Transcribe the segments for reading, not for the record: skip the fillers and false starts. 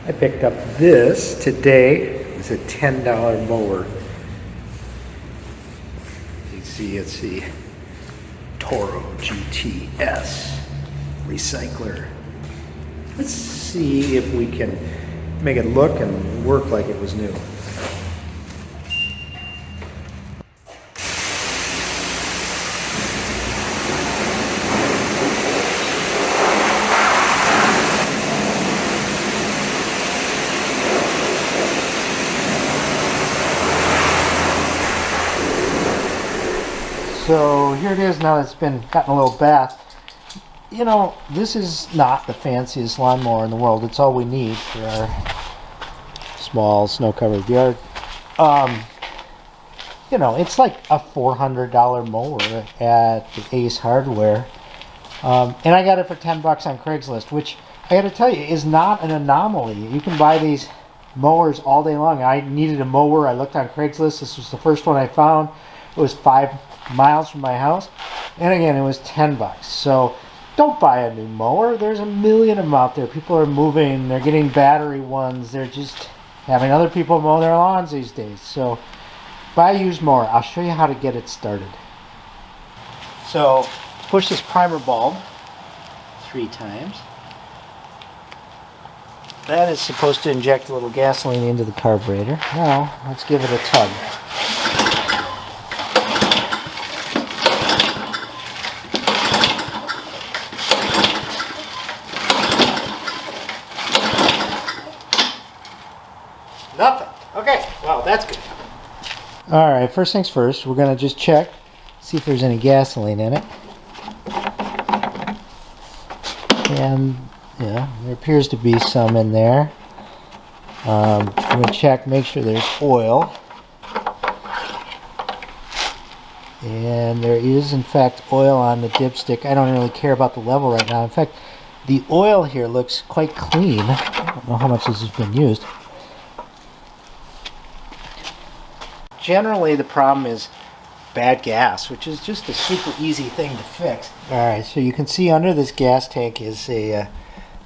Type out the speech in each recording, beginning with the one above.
I picked up this today. It's a $10 mower. You see, it's the Toro GTS Recycler. Let's see if we can make it look and work like it was new. So here it is now that it's gotten a little bath. You know, this is not the fanciest lawnmower in the world. It's all we need for our small snow-covered yard. You know, it's like a $400 mower at the Ace Hardware. And I got it for 10 bucks on Craigslist, which I gotta tell you is not an anomaly. You can buy these mowers all day long. I needed a mower. I looked on Craigslist. This was the first one I found. It was 5 miles from my house, and again, it was 10 bucks. So don't buy a new mower. There's a million of them out there. People are moving, they're getting battery ones, they're just having other people mow their lawns these days. So buy a used mower. I'll show you how to get it started. So push this primer bulb 3 times. That is supposed to inject a little gasoline into the carburetor. Now let's give it a tug. Nothing. Okay, well, that's good. Alright, first things first, we're going to just check, see if there's any gasoline in it. And, yeah, there appears to be some in there. I'm going to check, make sure there's oil. And there is, in fact, oil on the dipstick. I don't really care about the level right now. In fact, the oil here looks quite clean. I don't know how much this has been used. Generally, the problem is bad gas, which is just a super easy thing to fix. Alright, so you can see under this gas tank is a,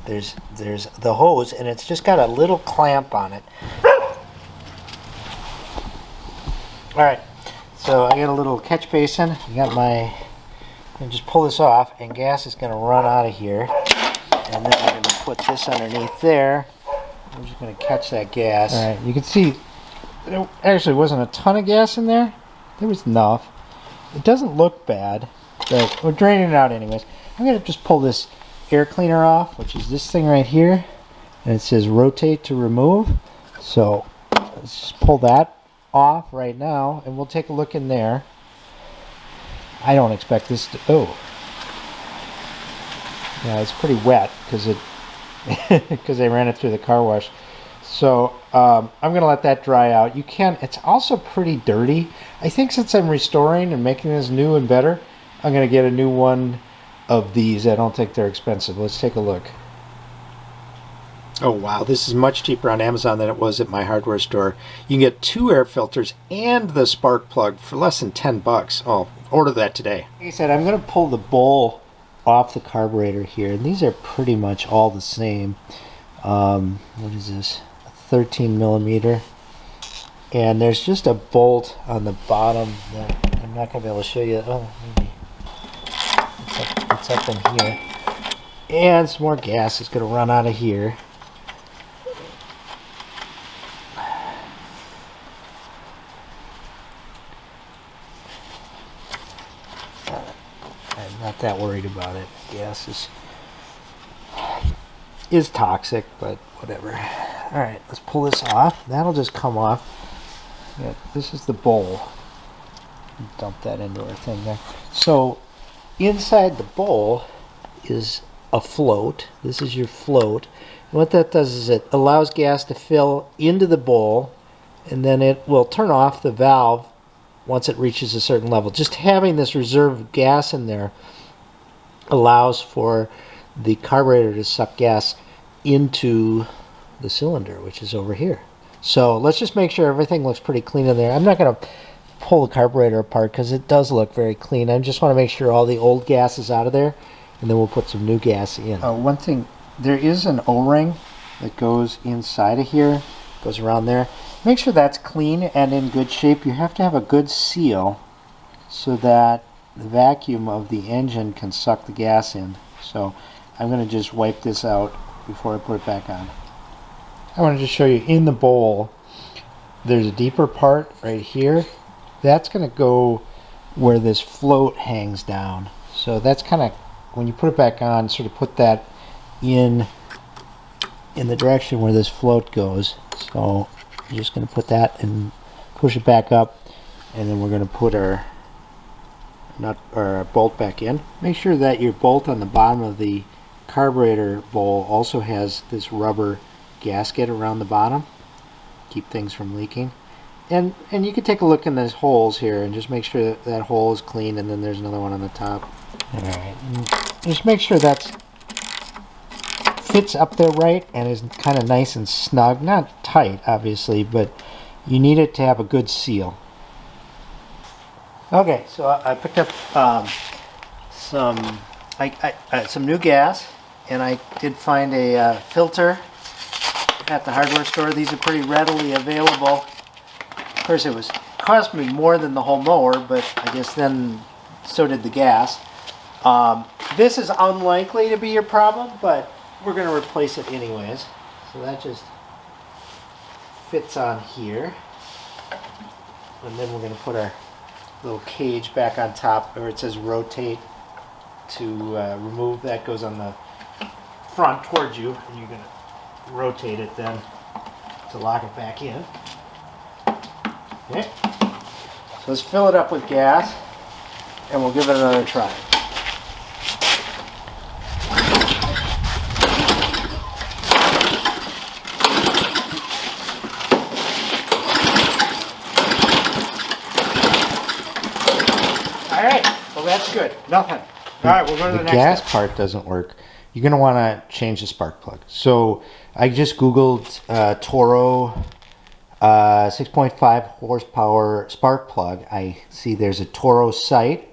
there's the hose, and it's just got a little clamp on it. Alright, so I got a little catch basin. I got my, I'm going to just pull this off, and gas is going to run out of here. And then I'm going to put this underneath there. I'm just going to catch that gas. Alright, you can see there actually wasn't a ton of gas in there. There was enough. It doesn't look bad, but we're draining it out anyways. I'm going to just pull this air cleaner off, which is this thing right here. And it says rotate to remove. So let's just pull that off right now, and we'll take a look in there. I don't expect this to... Oh. Yeah, it's pretty wet because it because they ran it through the car wash. So I'm going to let that dry out. You can, it's also pretty dirty. I think since I'm restoring and making this new and better, I'm going to get a new one of these. I don't think they're expensive. Let's take a look. Oh wow, this is much cheaper on Amazon than it was at my hardware store. You can get 2 air filters and the spark plug for less than 10 bucks. Oh, order that today. Like I said, I'm going to pull the bowl off the carburetor here. And these are pretty much all the same. What is this? 13 millimeter, and there's just a bolt on the bottom that I'm not going to be able to show you. Oh, maybe it's up in here, and some more gas is going to run out of here. I'm not that worried about it. Gas is toxic, but whatever. Alright, let's pull this off. That'll just come off. Yeah, this is the bowl. Dump that into our thing there. So, inside the bowl is a float. This is your float. And what that does is it allows gas to fill into the bowl, and then it will turn off the valve once it reaches a certain level. Just having this reserve gas in there allows for the carburetor to suck gas into the cylinder, which is over here. So let's just make sure everything looks pretty clean in there. I'm not going to pull the carburetor apart because it does look very clean. I just want to make sure all the old gas is out of there, and then we'll put some new gas in. One thing, there is an O-ring that goes inside of here, goes around there. Make sure that's clean and in good shape. You have to have a good seal so that the vacuum of the engine can suck the gas in. So I'm going to just wipe this out before I put it back on. I wanted to show you in the bowl, there's a deeper part right here. That's going to go where this float hangs down. So that's kind of, when you put it back on, sort of put that in the direction where this float goes. So I'm just going to put that and push it back up, and then we're going to put our bolt back in. Make sure that your bolt on the bottom of the carburetor bowl also has this rubber gasket around the bottom. Keep things from leaking. And you can take a look in those holes here and just make sure that that hole is clean, and then there's another one on the top. Alright, just make sure that fits up there right and is kind of nice and snug. Not tight, obviously, but you need it to have a good seal. Okay, so I picked up some new gas, and I did find a filter at the hardware store. These are pretty readily available. Of course, it cost me more than the whole mower, but I guess then so did the gas. This is unlikely to be your problem, but we're going to replace it anyways. So that just fits on here. And then we're going to put our little cage back on top where it says rotate to remove. That goes on the front towards you, and you're going to rotate it then to lock it back in. Okay, so let's fill it up with gas and we'll give it another try. Alright, well that's good. Nothing. Alright, we'll go to the next gas step. Part doesn't work. You're going to want to change the spark plug. So I just Googled Toro 6.5 horsepower spark plug. I see there's a Toro site,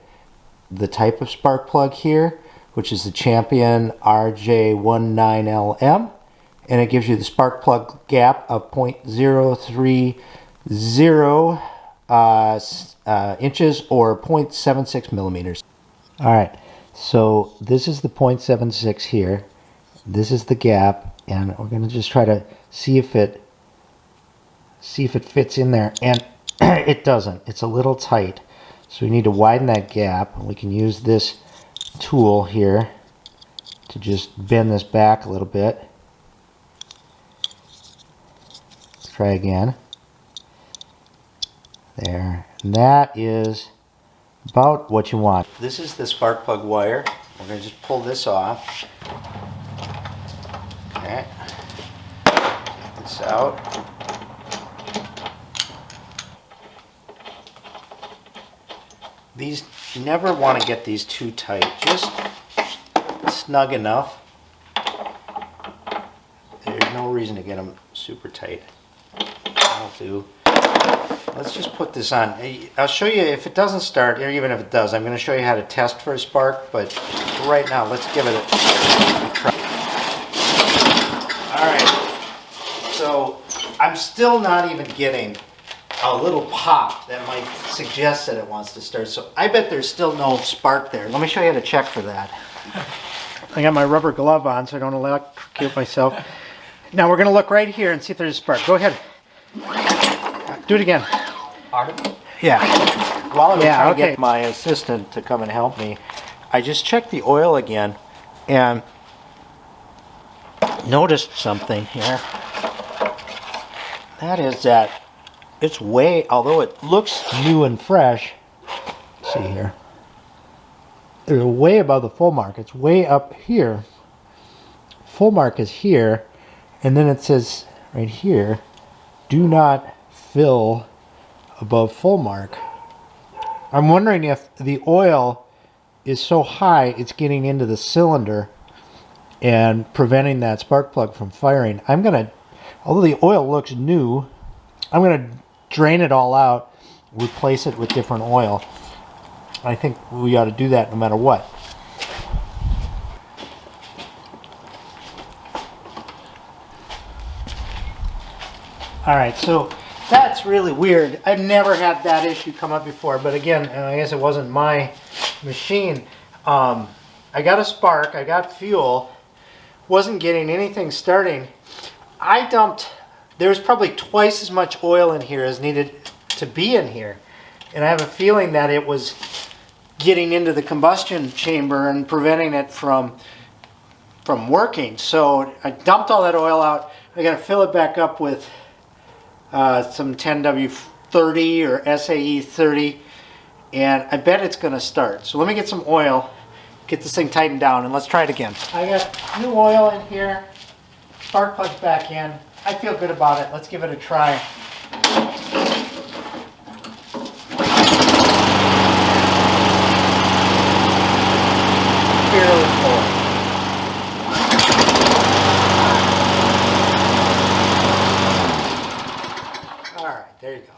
the type of spark plug here, which is the Champion RJ19LM, and it gives you the spark plug gap of 0.030 inches or 0.76 millimeters. Alright, so this is the 0.76 here. This is the gap, and we're going to just try to see if it fits in there, and it doesn't. It's a little tight, so we need to widen that gap, and we can use this tool here to just bend this back a little bit. Let's try again. There, and that is about what you want. This is the spark plug wire. We're going to just pull this off. Okay, get this out. These, you never want to get these too tight, just snug enough. There's no reason to get them super tight. That'll do. Let's just put this on. I'll show you if it doesn't start, or even if it does, I'm going to show you how to test for a spark, but right now let's give it a try. Alright, so I'm still not even getting a little pop that might suggest that it wants to start. So I bet there's still no spark there. Let me show you how to check for that. I got my rubber glove on so I don't electrocute myself. Now we're going to look right here and see if there's a spark. Go ahead. Do it again. Yeah. While I'm trying to get my assistant to come and help me, I just checked the oil again and noticed something here. That is that it's way, although it looks new and fresh, see here, it's way above the full mark. It's way up here. Full mark is here, and then it says right here, do not fill above full mark. I'm wondering if the oil is so high it's getting into the cylinder and preventing that spark plug from firing. I'm gonna, although the oil looks new, I'm gonna drain it all out, replace it with different oil. I think we ought to do that no matter what. All right, so that's really weird. I've never had that issue come up before, but again, I guess it wasn't my machine. I got a spark, I got fuel, wasn't getting anything starting. I dumped, there's probably twice as much oil in here as needed to be in here. And I have a feeling that it was getting into the combustion chamber and preventing it from working. So I dumped all that oil out. I got to fill it back up with some 10W30 or SAE 30, and I bet it's going to start. So let me get some oil, get this thing tightened down, and let's try it again. I got new oil in here, spark plug's back in. I feel good about it. Let's give it a try. Fairly full. All right, there you go.